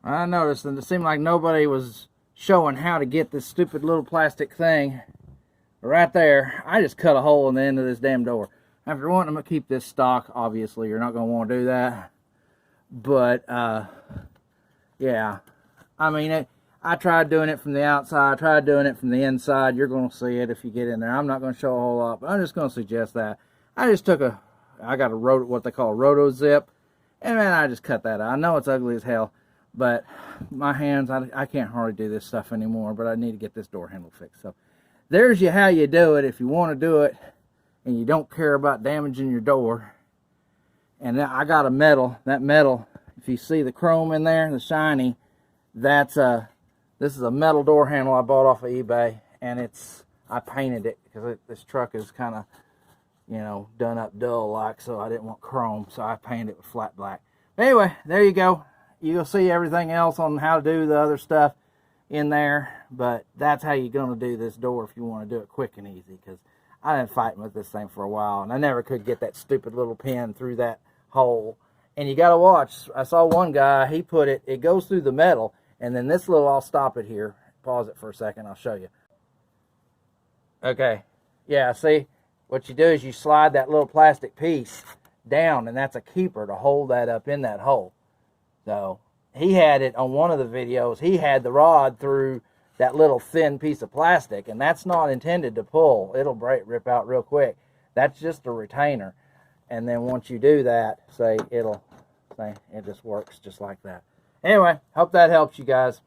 I noticed that it seemed like nobody was showing how to get this stupid little plastic thing right there. I just cut a hole in the end of this damn door. Now, if you're wanting to keep this stock, obviously you're not going to want to do that. But, yeah. I mean, I tried doing it from the outside. I tried doing it from the inside. You're going to see it if you get in there. I'm not going to show a whole lot, but I'm just going to suggest that. I just took I got what they call a roto zip, and man, I just cut that out. I know it's ugly as hell, but my hands, I can't hardly do this stuff anymore, but I need to get this door handle fixed. So there's how you do it if you want to do it and you don't care about damaging your door. And I got that metal, if you see the chrome in there, the shiny, this is a metal door handle I bought off of eBay, and I painted it because this truck is kind of, done up dull like, so I didn't want chrome, so I painted it with flat black. But anyway, there you go. You'll see everything else on how to do the other stuff in there, but that's how you're going to do this door if you want to do it quick and easy, because I've been fighting with this thing for a while, and I never could get that stupid little pin through that hole. And you got to watch. I saw one guy, he put it goes through the metal, and then this little, I'll stop it here, pause it for a second, I'll show you. Okay, yeah, see? What you do is you slide that little plastic piece down, and that's a keeper to hold that up in that hole. So he had it on one of the videos. He had the rod through that little thin piece of plastic, and that's not intended to pull. It'll rip out real quick. That's just a retainer. And then once you do that, it just works just like that. Anyway, hope that helps you guys.